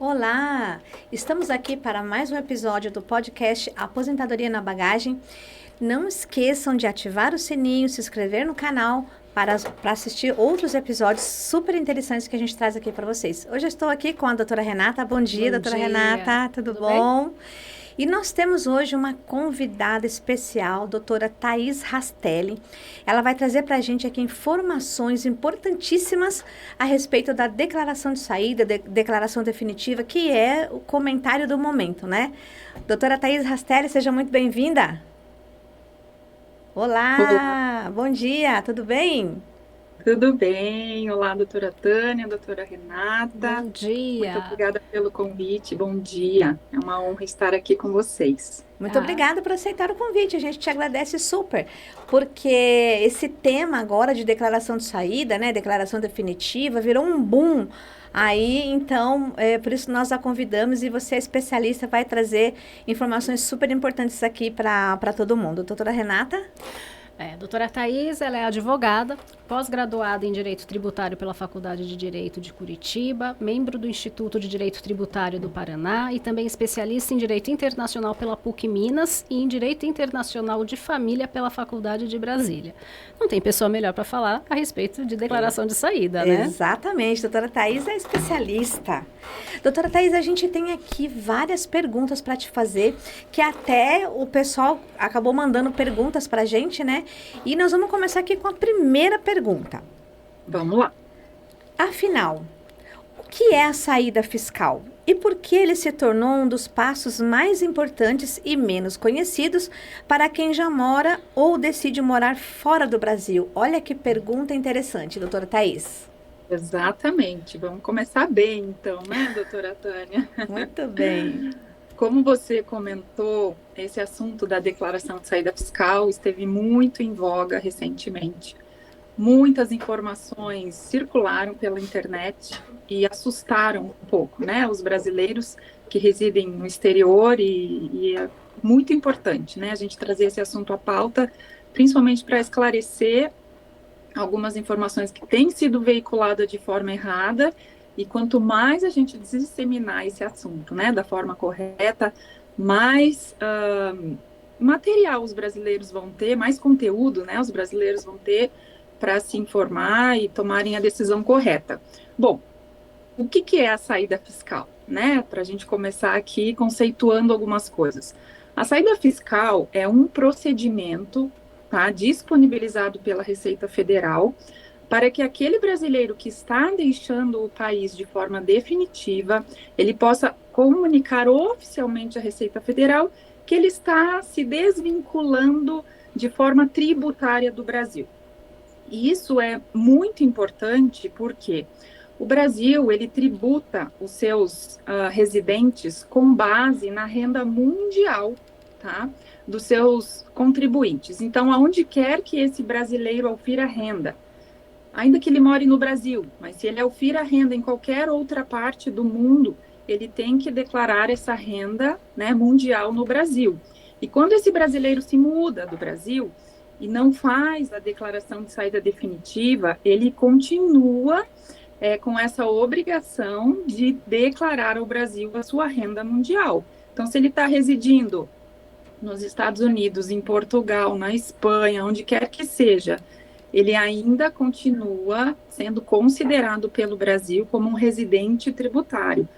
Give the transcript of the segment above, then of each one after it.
Olá! Estamos aqui para mais um episódio do podcast Aposentadoria na Bagagem. Não esqueçam de ativar o sininho, se inscrever no canal para assistir outros episódios super interessantes que a gente traz aqui para vocês. Hoje eu estou aqui com a doutora Renata. Bom dia, doutora Renata. Tudo bom? Bem? E nós temos hoje uma convidada especial, doutora Thaís Rastelli. Ela vai trazer para a gente aqui informações importantíssimas a respeito da declaração de saída, declaração definitiva, que é o comentário do momento, né? Doutora Thaís Rastelli, seja muito bem-vinda. Olá, bom dia, tudo bem? Tudo bem. Olá, doutora Tânia, doutora Renata. Bom dia. Muito obrigada pelo convite. Bom dia. É uma honra estar aqui com vocês. Muito obrigada por aceitar o convite. A gente te agradece super, porque esse tema agora de declaração de saída, né, declaração definitiva, virou um boom. Aí, então, por isso nós a convidamos e você é especialista, vai trazer informações super importantes aqui para todo mundo. Doutora Renata? Doutora Thaís, ela é advogada, pós-graduada em Direito Tributário pela Faculdade de Direito de Curitiba, membro do Instituto de Direito Tributário do Paraná e também especialista em Direito Internacional pela PUC Minas e em Direito Internacional de Família pela Faculdade de Brasília. Não tem pessoa melhor para falar a respeito de declaração de saída, né? Exatamente, doutora Thaís é especialista. Doutora Thaís, a gente tem aqui várias perguntas para te fazer, que até o pessoal acabou mandando perguntas para a gente, né? E nós vamos começar aqui com a primeira pergunta. Vamos lá. Afinal, o que é a saída fiscal? E por que ele se tornou um dos passos mais importantes e menos conhecidos para quem já mora ou decide morar fora do Brasil? Olha que pergunta interessante, doutora Thaís. Exatamente. Vamos começar bem, então, né, doutora Tânia? Muito bem. Como você comentou, esse assunto da declaração de saída fiscal esteve muito em voga recentemente. Muitas informações circularam pela internet e assustaram um pouco, né, os brasileiros que residem no exterior e é muito importante, né, a gente trazer esse assunto à pauta, principalmente para esclarecer algumas informações que têm sido veiculadas de forma errada. E quanto mais a gente disseminar esse assunto, né, da forma correta, mais material os brasileiros vão ter, mais conteúdo, né, os brasileiros vão ter para se informar e tomarem a decisão correta. Bom, o que é a saída fiscal, né? Para a gente começar aqui conceituando algumas coisas. A saída fiscal é um procedimento, tá, disponibilizado pela Receita Federal, para que aquele brasileiro que está deixando o país de forma definitiva, ele possa comunicar oficialmente à Receita Federal que ele está se desvinculando de forma tributária do Brasil. E isso é muito importante porque o Brasil, ele tributa os seus residentes com base na renda mundial, tá, dos seus contribuintes. Então, aonde quer que esse brasileiro aufira renda, ainda que ele more no Brasil, mas se ele aufira renda em qualquer outra parte do mundo, ele tem que declarar essa renda, né, mundial no Brasil. E quando esse brasileiro se muda do Brasil e não faz a declaração de saída definitiva, ele continua com essa obrigação de declarar ao Brasil a sua renda mundial. Então, se ele está residindo nos Estados Unidos, em Portugal, na Espanha, onde quer que seja, ele ainda continua sendo considerado pelo Brasil como um residente tributário.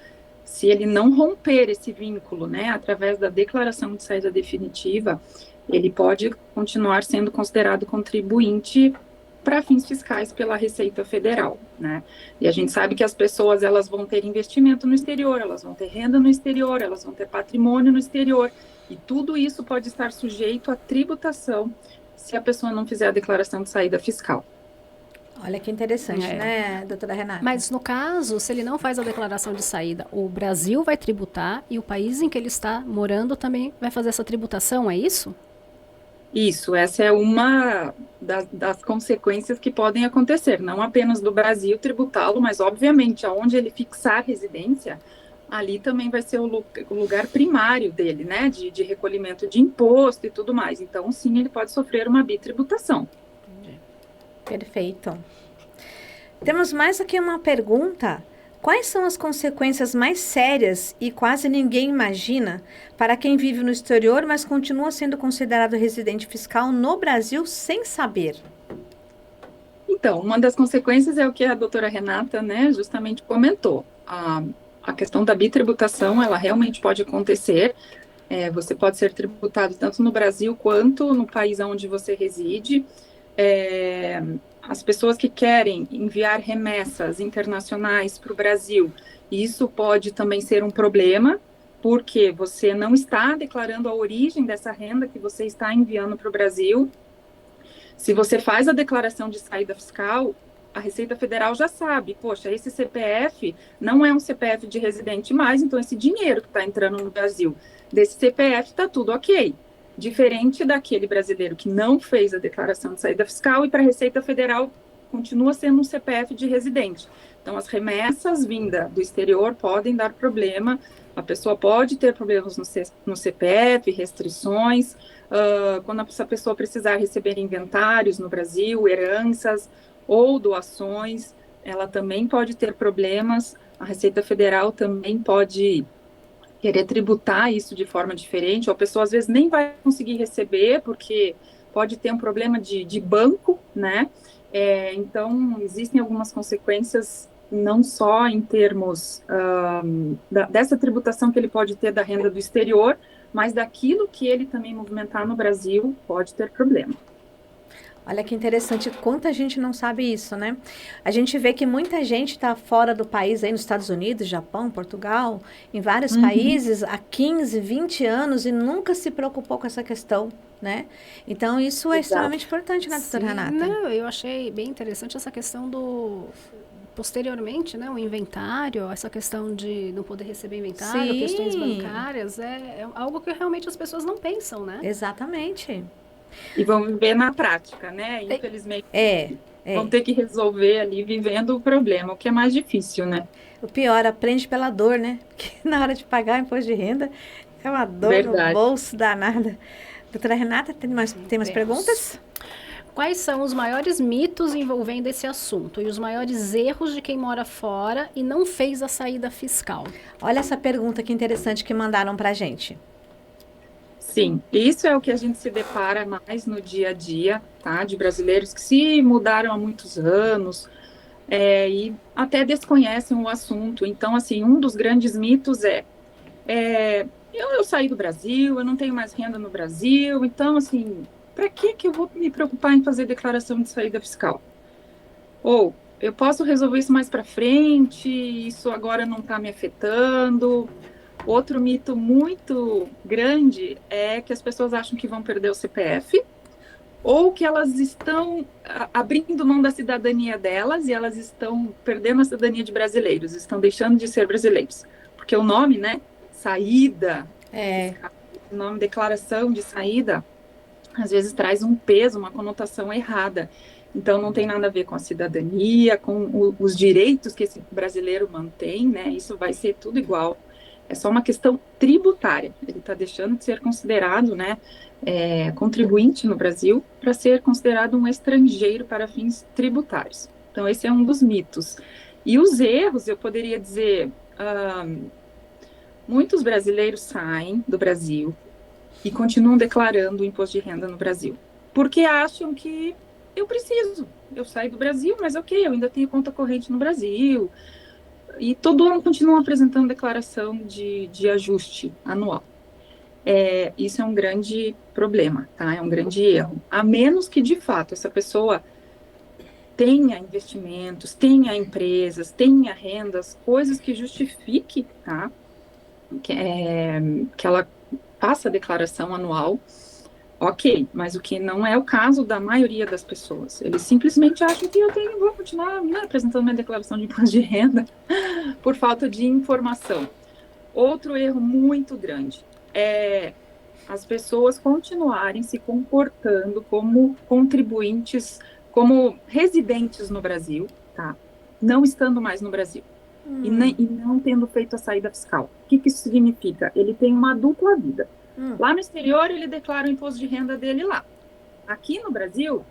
Se ele não romper esse vínculo, né, através da declaração de saída definitiva, ele pode continuar sendo considerado contribuinte para fins fiscais pela Receita Federal, né? E a gente sabe que as pessoas, elas vão ter investimento no exterior, elas vão ter renda no exterior, elas vão ter patrimônio no exterior, e tudo isso pode estar sujeito à tributação se a pessoa não fizer a declaração de saída fiscal. Olha que interessante, né, doutora Renata? Mas no caso, se ele não faz a declaração de saída, o Brasil vai tributar e o país em que ele está morando também vai fazer essa tributação, é isso? Isso, essa é uma das consequências que podem acontecer, não apenas do Brasil tributá-lo, mas obviamente aonde ele fixar residência, ali também vai ser o lugar primário dele, né, de recolhimento de imposto e tudo mais. Então, sim, ele pode sofrer uma bitributação. Perfeito. Temos mais aqui uma pergunta Quais são as consequências mais sérias e quase ninguém imagina para quem vive no exterior, mas continua sendo considerado residente fiscal no Brasil sem saber? Então, uma das consequências é o que a doutora Renata, né, justamente comentou. A questão da bitributação, ela realmente pode acontecer. Você pode ser tributado tanto no Brasil quanto no país onde você reside. As pessoas que querem enviar remessas internacionais para o Brasil, isso pode também ser um problema, porque você não está declarando a origem dessa renda que você está enviando para o Brasil. Se você faz a declaração de saída fiscal, a Receita Federal já sabe, poxa, esse CPF não é um CPF de residente mais, então esse dinheiro que está entrando no Brasil, desse CPF está tudo ok. Diferente daquele brasileiro que não fez a declaração de saída fiscal e para a Receita Federal continua sendo um CPF de residente. Então, as remessas vindas do exterior podem dar problema, a pessoa pode ter problemas no CPF, restrições, quando essa pessoa precisar receber inventários no Brasil, heranças ou doações, ela também pode ter problemas, a Receita Federal também pode querer tributar isso de forma diferente, ou a pessoa às vezes nem vai conseguir receber, porque pode ter um problema de banco, né? Então, existem algumas consequências, não só em termos dessa tributação que ele pode ter da renda do exterior, mas daquilo que ele também movimentar no Brasil pode ter problema. Olha que interessante, quanta gente não sabe isso, né? A gente vê que muita gente está fora do país, aí nos Estados Unidos, Japão, Portugal, em vários países, há 15, 20 anos e nunca se preocupou com essa questão, né? Então, isso é extremamente importante, né, doutora Renata? Não, eu achei bem interessante essa questão posteriormente, né, o inventário, essa questão de não poder receber inventário, Sim. Questões bancárias, é algo que realmente as pessoas não pensam, né? Exatamente. E vão viver na prática, né? Infelizmente, vão ter que resolver ali vivendo o problema, o que é mais difícil, né? O pior, aprende pela dor, né? Porque na hora de pagar o imposto de renda, é uma dor Verdade. no bolso danada. Doutora Renata, tem mais perguntas? Quais são os maiores mitos envolvendo esse assunto e os maiores erros de quem mora fora e não fez a saída fiscal? Olha essa pergunta que interessante que mandaram pra gente. Sim, isso é o que a gente se depara mais no dia a dia, tá? De brasileiros que se mudaram há muitos anos e até desconhecem o assunto. Então, assim, um dos grandes mitos eu saí do Brasil, eu não tenho mais renda no Brasil, então, assim, para que eu vou me preocupar em fazer declaração de saída fiscal? Ou, eu posso resolver isso mais para frente, isso agora não está me afetando. Outro mito muito grande é que as pessoas acham que vão perder o CPF ou que elas estão abrindo mão da cidadania delas e elas estão perdendo a cidadania de brasileiros, estão deixando de ser brasileiros. Porque o nome, né, saída, o nome declaração de saída, às vezes traz um peso, uma conotação errada. Então, não tem nada a ver com a cidadania, com os direitos que esse brasileiro mantém, né, isso vai ser tudo igual. É só uma questão tributária. Ele está deixando de ser considerado, né, contribuinte no Brasil para ser considerado um estrangeiro para fins tributários. Então, esse é um dos mitos. E os erros, eu poderia dizer, muitos brasileiros saem do Brasil e continuam declarando o imposto de renda no Brasil, porque acham que eu saí do Brasil, mas ok, eu ainda tenho conta corrente no Brasil, e todo ano continuam apresentando declaração de ajuste anual. Isso é um grande problema, tá? É um grande erro. A menos que, de fato, essa pessoa tenha investimentos, tenha empresas, tenha rendas, coisas que justifique, tá? Que ela faça a declaração anual, ok, mas o que não é o caso da maioria das pessoas. Eles simplesmente acham que vou continuar apresentando minha declaração de imposto de renda por falta de informação. Outro erro muito grande é as pessoas continuarem se comportando como contribuintes, como residentes no Brasil, tá? Não estando mais no Brasil. E não tendo feito a saída fiscal. O que isso significa? Ele tem uma dupla vida. Lá no exterior, ele declara o imposto de renda dele lá. Aqui no Brasil,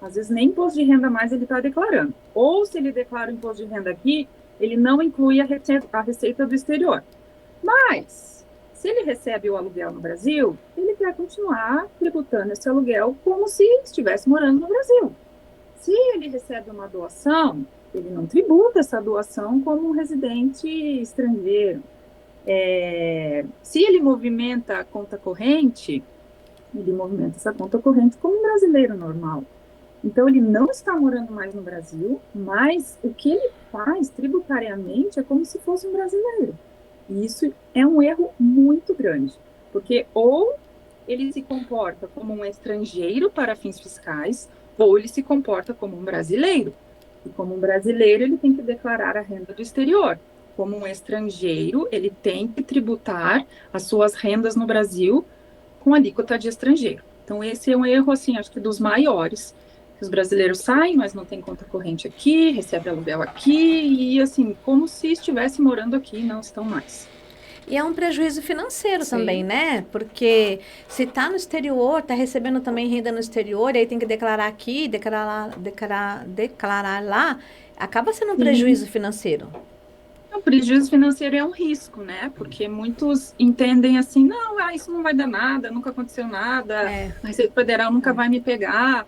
às vezes nem imposto de renda mais ele está declarando. Ou se ele declara o imposto de renda aqui, ele não inclui a receita do exterior. Mas, se ele recebe o aluguel no Brasil, ele quer continuar tributando esse aluguel como se estivesse morando no Brasil. Se ele recebe uma doação, ele não tributa essa doação como um residente estrangeiro. Se ele movimenta a conta corrente, ele movimenta essa conta corrente como um brasileiro normal. Então, ele não está morando mais no Brasil, mas o que ele faz tributariamente é como se fosse um brasileiro. E isso é um erro muito grande, porque ou ele se comporta como um estrangeiro para fins fiscais, ou ele se comporta como um brasileiro. E como um brasileiro, ele tem que declarar a renda do exterior. Como um estrangeiro, ele tem que tributar as suas rendas no Brasil com alíquota de estrangeiro. Então, esse é um erro, assim, acho que dos maiores. Os brasileiros saem, mas não tem conta corrente aqui, recebe aluguel aqui, e assim, como se estivesse morando aqui, não estão mais. E é um prejuízo financeiro Sim. também, né? Porque se está no exterior, está recebendo também renda no exterior, aí tem que declarar aqui, declarar lá, acaba sendo um prejuízo financeiro. O prejuízo financeiro é um risco, né? Porque muitos entendem assim, não, isso não vai dar nada, nunca aconteceu nada, a Receita Federal nunca vai me pegar.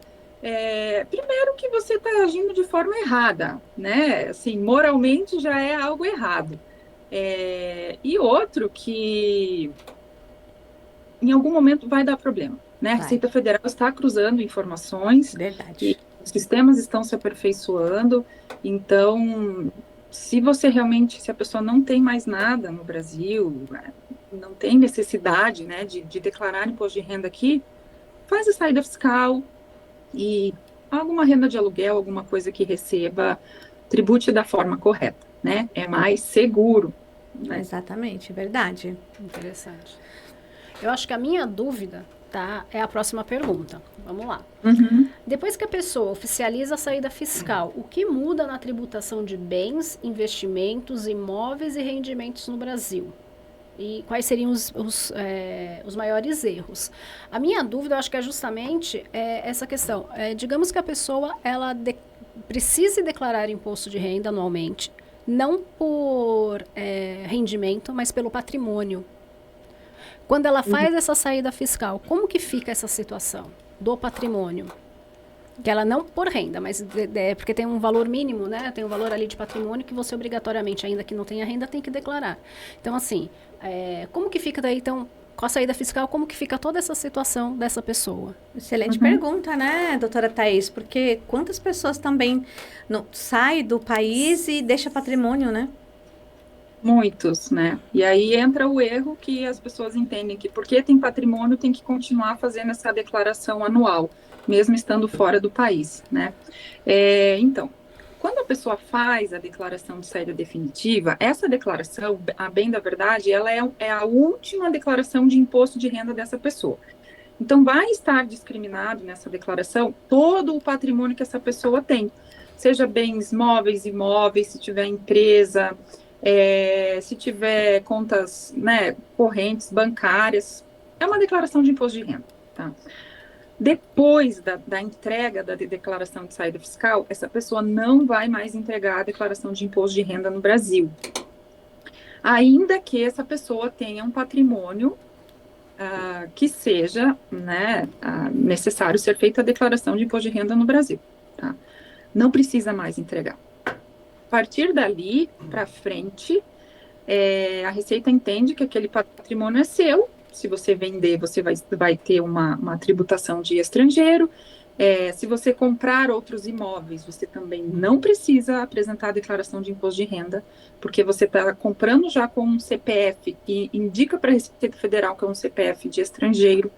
Primeiro que você está agindo de forma errada, né? Assim, moralmente já é algo errado. E outro que em algum momento vai dar problema, né? A Receita Federal está cruzando informações. Verdade. E os sistemas estão se aperfeiçoando, então se a pessoa não tem mais nada no Brasil, não tem necessidade, né, de declarar imposto de renda aqui, faz a saída fiscal e alguma renda de aluguel, alguma coisa que receba, tribute da forma correta, né? É mais seguro. Né? Exatamente, verdade. Interessante. Eu acho que a minha dúvida, tá, é a próxima pergunta. Vamos lá. Depois que a pessoa oficializa a saída fiscal, o que muda na tributação de bens, investimentos, imóveis e rendimentos no Brasil? E quais seriam os maiores erros? A minha dúvida, eu acho que é justamente essa questão. Digamos que a pessoa precise declarar imposto de renda anualmente, não por rendimento, mas pelo patrimônio. Quando ela faz essa saída fiscal, como que fica essa situação do patrimônio? Que ela não por renda, mas porque tem um valor mínimo, né? Tem um valor ali de patrimônio que você obrigatoriamente, ainda que não tenha renda, tem que declarar. Então, assim, como que fica daí, então, com a saída fiscal, como que fica toda essa situação dessa pessoa? Excelente pergunta, né, doutora Thaís? Porque quantas pessoas também saem do país e deixam patrimônio, né? Muitos, né? E aí entra o erro que as pessoas entendem que porque tem patrimônio tem que continuar fazendo essa declaração anual, mesmo estando fora do país, né? Então, quando a pessoa faz a declaração de saída definitiva, essa declaração, a bem da verdade, ela é a última declaração de imposto de renda dessa pessoa. Então, vai estar discriminado nessa declaração todo o patrimônio que essa pessoa tem, seja bens móveis, imóveis, se tiver empresa, se tiver contas, né, correntes, bancárias, é uma declaração de imposto de renda, tá? Depois da entrega da declaração de saída fiscal, essa pessoa não vai mais entregar a declaração de imposto de renda no Brasil, ainda que essa pessoa tenha um patrimônio que seja, né, necessário ser feita a declaração de imposto de renda no Brasil, tá? Não precisa mais entregar. A partir dali para frente, a Receita entende que aquele patrimônio é seu. Se você vender, você vai ter uma tributação de estrangeiro. Se você comprar outros imóveis, você também não precisa apresentar a declaração de imposto de renda, porque você está comprando já com um CPF que indica para a Receita Federal que é um CPF de estrangeiro.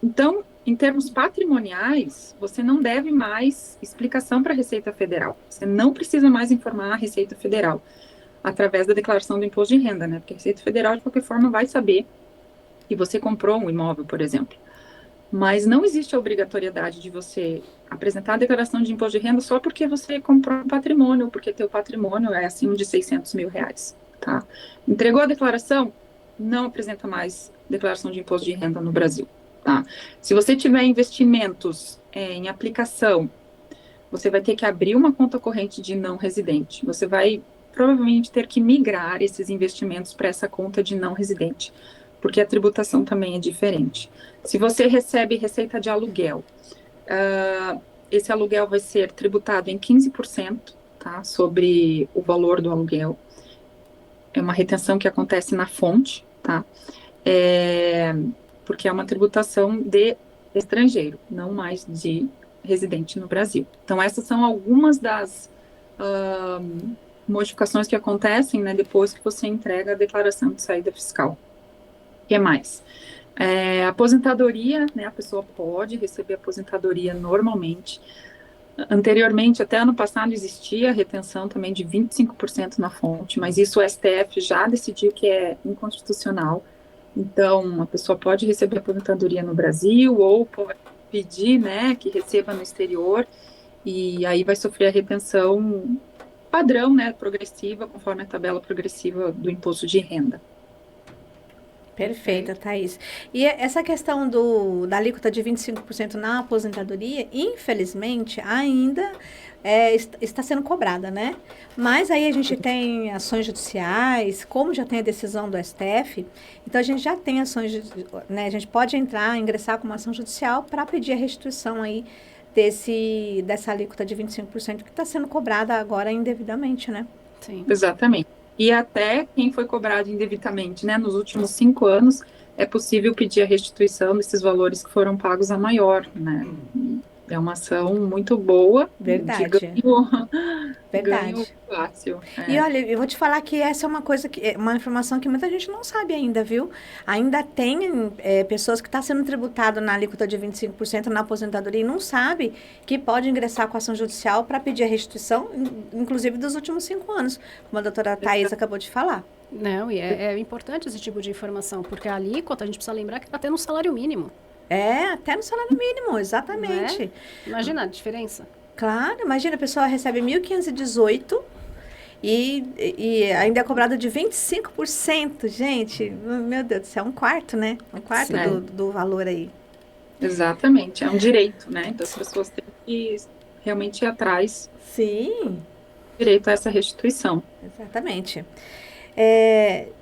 Então, em termos patrimoniais, você não deve mais explicação para a Receita Federal. Você não precisa mais informar a Receita Federal através da declaração do imposto de renda, né? Porque a Receita Federal, de qualquer forma, vai saber que você comprou um imóvel, por exemplo. Mas não existe a obrigatoriedade de você apresentar a declaração de imposto de renda só porque você comprou um patrimônio, ou porque teu patrimônio é acima de R$600 mil, tá? Entregou a declaração, não apresenta mais declaração de imposto de renda no Brasil, tá? Se você tiver investimentos em aplicação, você vai ter que abrir uma conta corrente de não residente. Você vai provavelmente ter que migrar esses investimentos para essa conta de não residente, porque a tributação também é diferente. Se você recebe receita de aluguel, esse aluguel vai ser tributado em 15%, tá, sobre o valor do aluguel. É uma retenção que acontece na fonte, tá? Porque é uma tributação de estrangeiro, não mais de residente no Brasil. Então, essas são algumas das modificações que acontecem, né, depois que você entrega a declaração de saída fiscal. O que mais? Aposentadoria, né, a pessoa pode receber aposentadoria normalmente. Anteriormente, até ano passado, existia retenção também de 25% na fonte, mas isso o STF já decidiu que é inconstitucional. Então, a pessoa pode receber aposentadoria no Brasil ou pode pedir, né, que receba no exterior, e aí vai sofrer a retenção padrão, né, progressiva, conforme a tabela progressiva do imposto de renda. Perfeita, Thaís. E essa questão da alíquota de 25% na aposentadoria, infelizmente, ainda está sendo cobrada, né? Mas aí a gente tem ações judiciais, como já tem a decisão do STF, então a gente já tem ações, né? A gente pode ingressar com uma ação judicial para pedir a restituição aí dessa alíquota de 25% que está sendo cobrada agora indevidamente, né? Sim. Exatamente. E até quem foi cobrado indevidamente, né, nos últimos 5 anos, é possível pedir a restituição desses valores que foram pagos a maior, né? É uma ação muito boa. Verdade. De ganho, Verdade. Ganho fácil. E olha, eu vou te falar que essa é uma informação que muita gente não sabe ainda, viu? Ainda tem pessoas que estão sendo tributado na alíquota de 25% na aposentadoria e não sabe que pode ingressar com ação judicial para pedir a restituição, inclusive dos últimos 5 anos, como a doutora Thaís acabou de falar. Não, e é importante esse tipo de informação, porque a alíquota, a gente precisa lembrar que está tendo um salário mínimo. Até no salário mínimo, exatamente. Né? Imagina a diferença. Claro, imagina, a pessoa recebe 1.518 e ainda é cobrado de 25%, gente. Meu Deus do céu, um quarto, né? Um quarto do valor aí. Exatamente, é um direito, né? Então as pessoas têm que realmente ir atrás. Sim. Direito a essa restituição. Exatamente.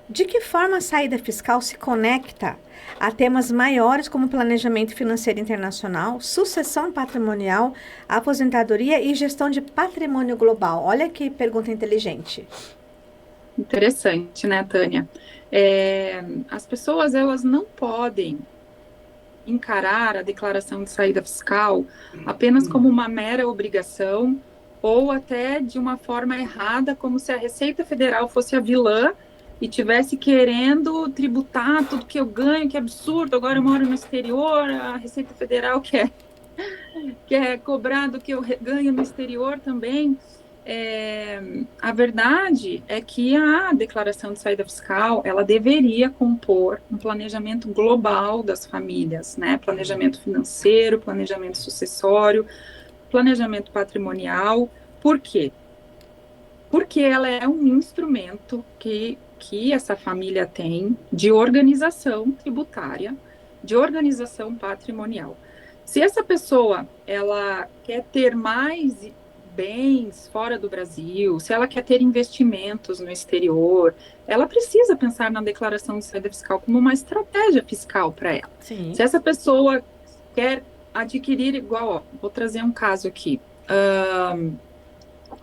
De que forma a saída fiscal se conecta a temas maiores como planejamento financeiro internacional, sucessão patrimonial, aposentadoria e gestão de patrimônio global? Olha que pergunta inteligente. Interessante, né, Tânia? As pessoas, elas não podem encarar a declaração de saída fiscal apenas como uma mera obrigação ou até de uma forma errada, como se a Receita Federal fosse a vilã e tivesse querendo tributar tudo que eu ganho, que absurdo, agora eu moro no exterior, a Receita Federal quer cobrar do que eu ganho no exterior também. A verdade é que a declaração de saída fiscal, ela deveria compor um planejamento global das famílias, né? Planejamento financeiro, planejamento sucessório, planejamento patrimonial. Por quê? Porque ela é um instrumento que essa família tem de organização tributária, de organização patrimonial. Se essa pessoa, ela quer ter mais bens fora do Brasil, se ela quer ter investimentos no exterior, ela precisa pensar na declaração de saída fiscal como uma estratégia fiscal para ela. Sim. Se essa pessoa quer adquirir igual, vou trazer um caso aqui.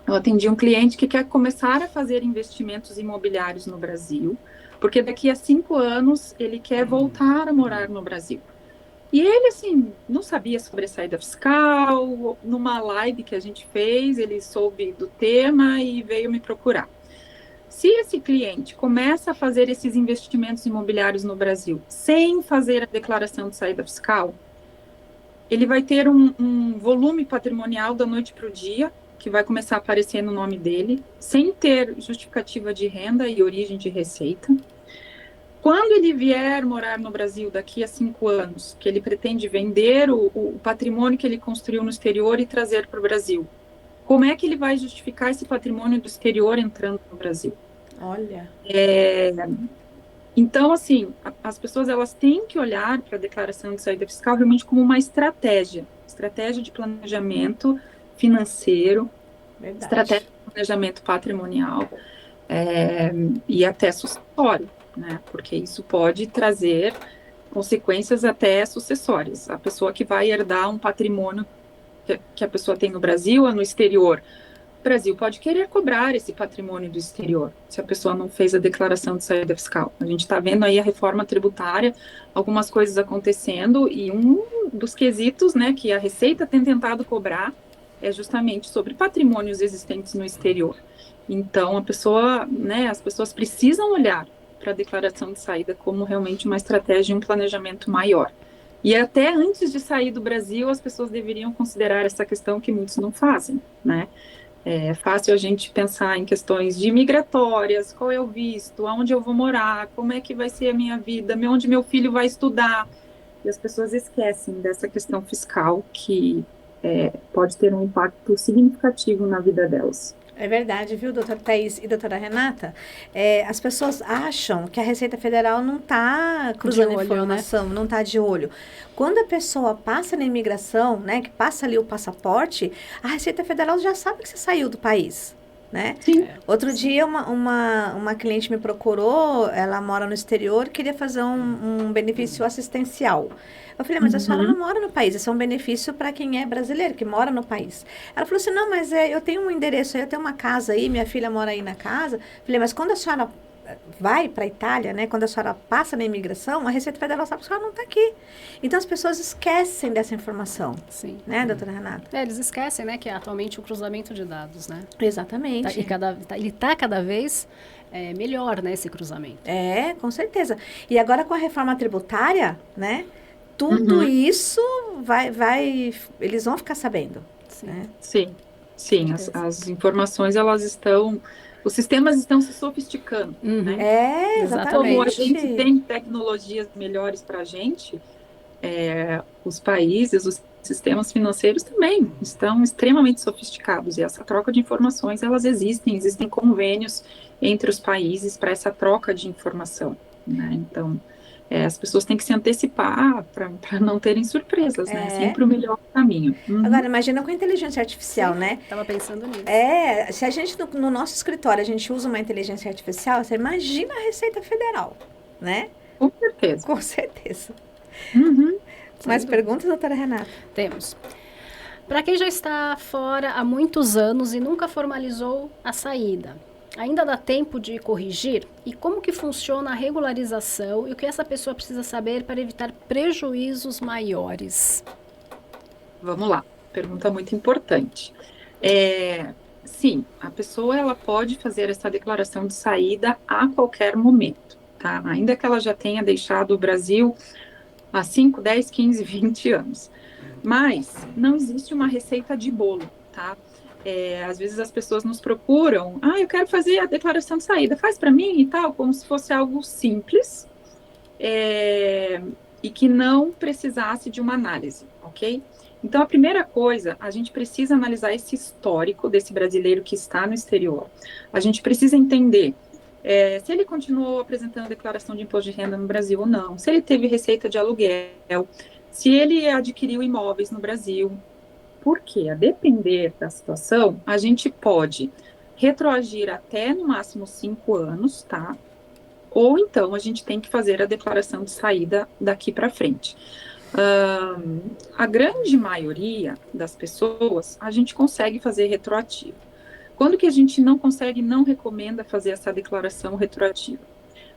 Eu atendi um cliente que quer começar a fazer investimentos imobiliários no Brasil, porque daqui a 5 anos ele quer voltar a morar no Brasil. E ele, assim, não sabia sobre a saída fiscal. Numa live que a gente fez, ele soube do tema e veio me procurar. Se esse cliente começa a fazer esses investimentos imobiliários no Brasil sem fazer a declaração de saída fiscal, ele vai ter um volume patrimonial da noite para o dia, que vai começar a aparecer no nome dele, sem ter justificativa de renda e origem de receita. Quando ele vier morar no Brasil daqui a 5 anos, que ele pretende vender o patrimônio que ele construiu no exterior e trazer para o Brasil, como é que ele vai justificar esse patrimônio do exterior entrando no Brasil? Olha. Então, assim, as pessoas elas têm que olhar para a declaração de saída fiscal realmente como uma estratégia de planejamento financeiro, Verdade. estratégia de planejamento patrimonial e até sucessório, né? Porque isso pode trazer consequências até sucessórias. A pessoa que vai herdar um patrimônio que a pessoa tem no Brasil ou no exterior, o Brasil pode querer cobrar esse patrimônio do exterior, se a pessoa não fez a declaração de saída fiscal. A gente está vendo aí a reforma tributária, algumas coisas acontecendo, e um dos quesitos, né, que a Receita tem tentado cobrar é justamente sobre patrimônios existentes no exterior. Então, as pessoas precisam olhar para a declaração de saída como realmente uma estratégia e um planejamento maior. E até antes de sair do Brasil, as pessoas deveriam considerar essa questão que muitos não fazem, né? É fácil a gente pensar em questões de migratórias, qual é o visto, aonde eu vou morar, como é que vai ser a minha vida, onde meu filho vai estudar. E as pessoas esquecem dessa questão fiscal que pode ter um impacto significativo na vida delas. É verdade, viu, doutora Thaís e doutora Renata? As pessoas acham que a Receita Federal não está cruzando De olho, informação, não está de olho. Quando a pessoa passa na imigração, né, que passa ali o passaporte, a Receita Federal já sabe que você saiu do país, né? Sim. Outro dia, uma cliente me procurou, ela mora no exterior, queria fazer um benefício assistencial. Eu falei, mas a senhora não mora no país, isso é um benefício para quem é brasileiro, que mora no país. Ela falou assim, não, mas eu tenho um endereço aí, eu tenho uma casa aí, minha filha mora aí na casa. Eu falei, mas quando a senhora vai para a Itália, né, quando a senhora passa na imigração, a Receita Federal sabe que a senhora não está aqui. Então, as pessoas esquecem dessa informação. Sim. Né, doutora Renata? Eles esquecem, né, que é atualmente o cruzamento de dados, né? Exatamente. Ele está cada vez melhor, né, esse cruzamento. Com certeza. E agora com a reforma tributária, né, tudo isso eles vão ficar sabendo. Sim. Né? Sim. As informações, os sistemas estão se sofisticando. Né? Exatamente. Como a gente tem tecnologias melhores para a gente, os países, os sistemas financeiros também estão extremamente sofisticados. E essa troca de informações, elas existem convênios entre os países para essa troca de informação. Né? Então, as pessoas têm que se antecipar para não terem surpresas, né? Sempre o melhor caminho. Agora, imagina com a inteligência artificial, né? Estava pensando nisso. Se a gente, no nosso escritório, a gente usa uma inteligência artificial, você imagina a Receita Federal, né? Com certeza. Com certeza. Mais perguntas, doutora Renata? Temos. Para quem já está fora há muitos anos e nunca formalizou a saída, ainda dá tempo de corrigir? E como que funciona a regularização e o que essa pessoa precisa saber para evitar prejuízos maiores? Vamos lá, pergunta muito importante. Sim, a pessoa ela pode fazer essa declaração de saída a qualquer momento, tá? Ainda que ela já tenha deixado o Brasil há 5, 10, 15, 20 anos. Mas não existe uma receita de bolo, tá? Às vezes as pessoas nos procuram, eu quero fazer a declaração de saída, faz para mim e tal, como se fosse algo simples e que não precisasse de uma análise, ok? Então, a primeira coisa, a gente precisa analisar esse histórico desse brasileiro que está no exterior. A gente precisa entender se ele continuou apresentando declaração de imposto de renda no Brasil ou não, se ele teve receita de aluguel, se ele adquiriu imóveis no Brasil. Porque, a depender da situação, a gente pode retroagir até no máximo 5 anos, tá? Ou então a gente tem que fazer a declaração de saída daqui para frente. A grande maioria das pessoas, a gente consegue fazer retroativo. Quando que a gente não consegue, não recomenda fazer essa declaração retroativa?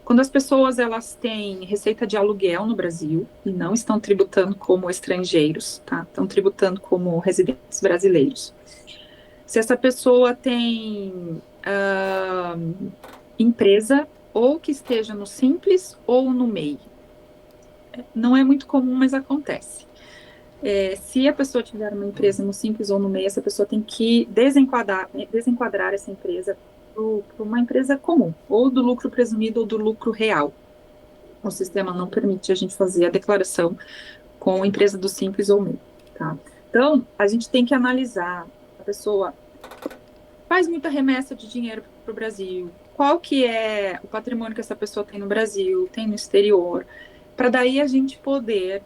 Quando as pessoas elas têm receita de aluguel no Brasil e não estão tributando como estrangeiros, tá? Estão tributando como residentes brasileiros. Se essa pessoa tem empresa ou que esteja no Simples ou no MEI. Não é muito comum, mas acontece. Se a pessoa tiver uma empresa no Simples ou no MEI, essa pessoa tem que desenquadrar essa empresa para uma empresa comum, ou do lucro presumido ou do lucro real. O sistema não permite a gente fazer a declaração com a empresa do Simples ou MEI, tá? Então, a gente tem que analisar, a pessoa faz muita remessa de dinheiro para o Brasil, qual que é o patrimônio que essa pessoa tem no Brasil, tem no exterior, para daí a gente poder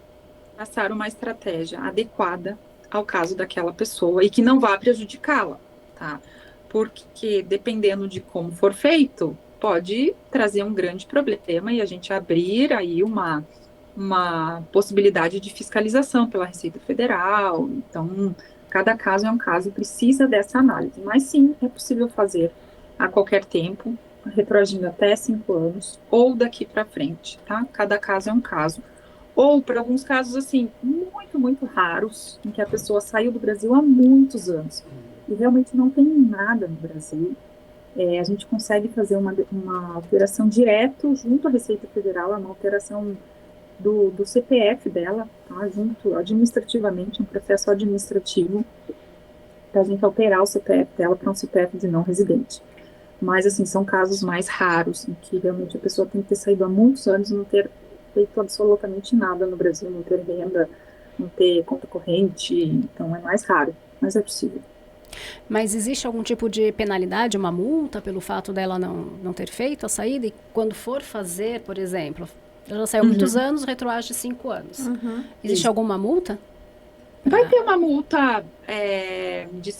passar uma estratégia adequada ao caso daquela pessoa e que não vá prejudicá-la, tá? Porque dependendo de como for feito, pode trazer um grande problema e a gente abrir aí uma possibilidade de fiscalização pela Receita Federal. Então, cada caso é um caso e precisa dessa análise. Mas sim, é possível fazer a qualquer tempo, retroagindo até 5 anos, ou daqui para frente, tá? Cada caso é um caso. Ou, para alguns casos, assim, muito, muito raros, em que a pessoa saiu do Brasil há muitos anos e realmente não tem nada no Brasil, a gente consegue fazer uma alteração direto junto à Receita Federal, é uma alteração do CPF dela, tá? Junto administrativamente, um processo administrativo, para a gente alterar o CPF dela para um CPF de não residente. Mas, assim, são casos mais raros, em que realmente a pessoa tem que ter saído há muitos anos e não ter feito absolutamente nada no Brasil, não ter renda, não ter conta corrente, então é mais raro, mas é possível. Mas existe algum tipo de penalidade, uma multa pelo fato dela não ter feito a saída? E quando for fazer, por exemplo, ela já saiu há muitos anos, retroage 5 anos. Existe Isso. alguma multa? Vai ter uma multa de R$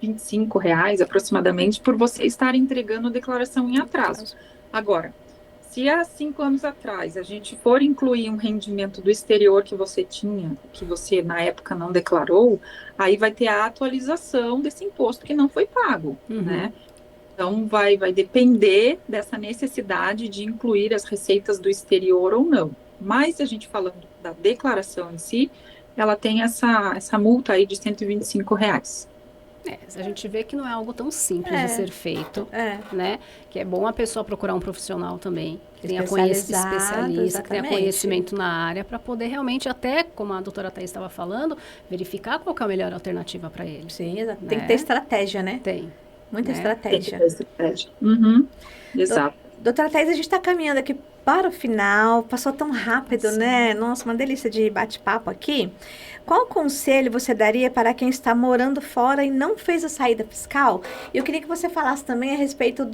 125 aproximadamente por você estar entregando a declaração em atraso. Agora, se há 5 anos atrás a gente for incluir um rendimento do exterior que você tinha, que você na época não declarou, aí vai ter a atualização desse imposto que não foi pago, né? Então vai depender dessa necessidade de incluir as receitas do exterior ou não. Mas a gente falando da declaração em si, ela tem essa multa aí de R$ 125. A gente vê que não é algo tão simples de ser feito, né? Que é bom a pessoa procurar um profissional também, que tenha especialista, que tenha conhecimento na área, para poder realmente, até como a doutora Thaís estava falando, verificar qual que é a melhor alternativa para ele. Sim, exato. Né? Tem que ter estratégia, né? Tem. Muita estratégia. Tem que ter estratégia. Exato. Doutora Thaís, a gente está caminhando aqui para o final. Passou tão rápido, né? Nossa, uma delícia de bate-papo aqui. Qual conselho você daria para quem está morando fora e não fez a saída fiscal? Eu queria que você falasse também a respeito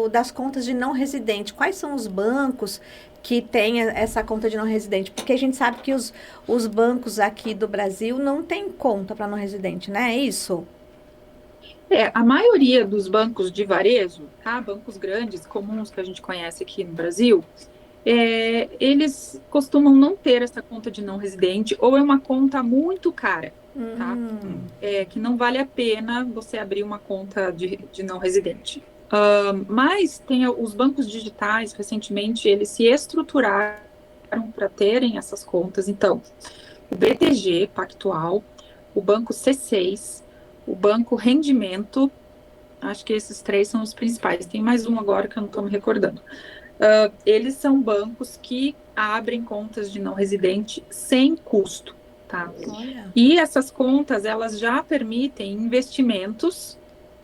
das contas de não residente. Quais são os bancos que têm essa conta de não residente? Porque a gente sabe que os bancos aqui do Brasil não têm conta para não residente, né? É isso? A maioria dos bancos de varejo, tá? Bancos grandes, comuns que a gente conhece aqui no Brasil, eles costumam não ter essa conta de não residente, ou é uma conta muito cara, tá? Que não vale a pena você abrir uma conta de não residente. Mas tem os bancos digitais, recentemente, eles se estruturaram para terem essas contas. Então, o BTG Pactual, o Banco C6, o Banco Rendimento, acho que esses 3 são os principais. Tem mais um agora que eu não estou me recordando. Eles são bancos que abrem contas de não residente sem custo, tá? Olha. E essas contas, elas já permitem investimentos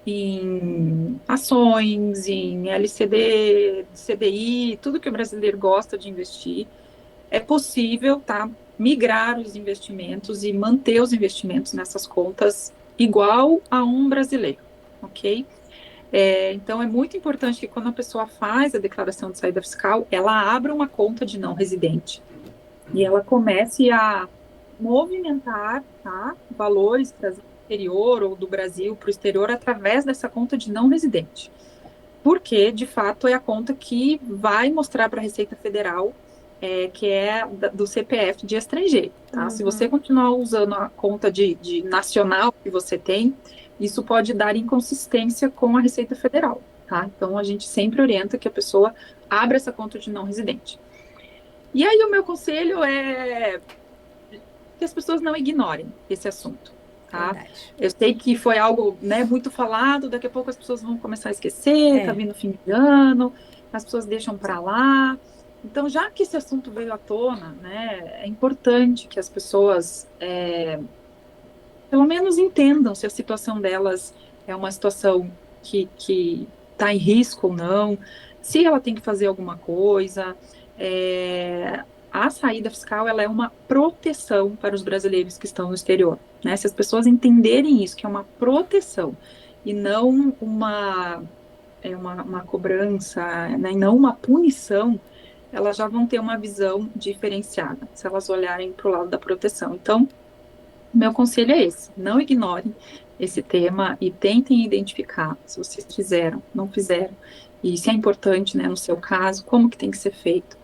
em ações, em LCD, CDI, tudo que o brasileiro gosta de investir. É possível, tá, migrar os investimentos e manter os investimentos nessas contas igual a um brasileiro, ok? Então, é muito importante que quando a pessoa faz a declaração de saída fiscal, ela abra uma conta de não residente e ela comece a movimentar, tá, valores do exterior ou do Brasil para o exterior através dessa conta de não residente. Porque, de fato, é a conta que vai mostrar para a Receita Federal que é do CPF de estrangeiro, tá? Se você continuar usando a conta de nacional que você tem, isso pode dar inconsistência com a Receita Federal, tá? Então, a gente sempre orienta que a pessoa abra essa conta de não residente. E aí, o meu conselho é que as pessoas não ignorem esse assunto, tá? Verdade. Eu sei que foi algo, né, muito falado, daqui a pouco as pessoas vão começar a esquecer, tá vindo o fim de ano, as pessoas deixam para lá. Então, já que esse assunto veio à tona, né, é importante que as pessoas, pelo menos, entendam se a situação delas é uma situação que está em risco ou não, se ela tem que fazer alguma coisa. A saída fiscal, ela é uma proteção para os brasileiros que estão no exterior, né? Se as pessoas entenderem isso, que é uma proteção e não uma cobrança, né, e não uma punição, elas já vão ter uma visão diferenciada, se elas olharem para o lado da proteção. Então, Meu conselho é esse: não ignorem esse tema e tentem identificar se vocês fizeram, não fizeram, e se é importante, né, no seu caso, como que tem que ser feito.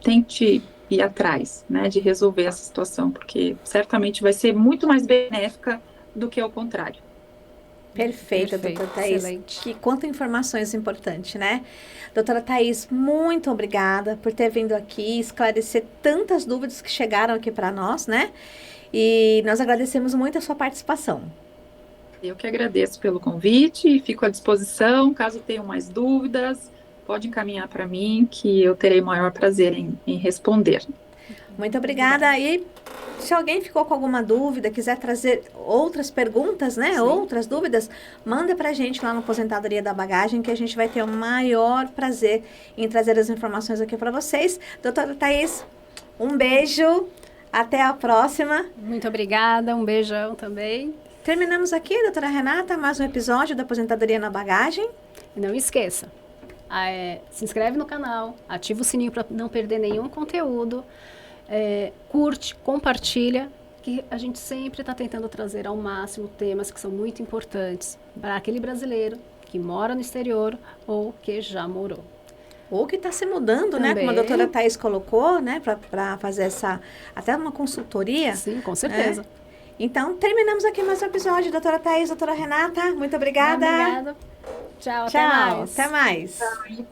Tente ir atrás, né, de resolver essa situação, porque certamente vai ser muito mais benéfica do que o contrário. Perfeita, Perfeito, doutora Thaís. excelente. Que quanta informações importantes, né? Doutora Thaís, muito obrigada por ter vindo aqui esclarecer tantas dúvidas que chegaram aqui para nós, né? E nós agradecemos muito a sua participação. Eu que agradeço pelo convite e fico à disposição. Caso tenham mais dúvidas, pode encaminhar para mim, que eu terei o maior prazer em responder. Muito obrigada. E se alguém ficou com alguma dúvida, quiser trazer outras perguntas, né? Sim. Outras dúvidas, manda pra gente lá no Aposentadoria da Bagagem, que a gente vai ter o maior prazer em trazer as informações aqui para vocês. Doutora Thaís, um beijo. Até a próxima. Muito obrigada, um beijão também. Terminamos aqui, doutora Renata, mais um episódio da Aposentadoria na Bagagem. E não esqueça, se inscreve no canal, ativa o sininho para não perder nenhum conteúdo, curte, compartilha, que a gente sempre está tentando trazer ao máximo temas que são muito importantes para aquele brasileiro que mora no exterior ou que já morou. Ou que está se mudando, Também. né? Como a doutora Thaís colocou, né? Para fazer até uma consultoria. Sim, com certeza. Então, terminamos aqui mais um episódio. Doutora Thaís, doutora Renata, muito obrigada. Obrigada. Tchau, Tchau, até mais. até mais. Tchau.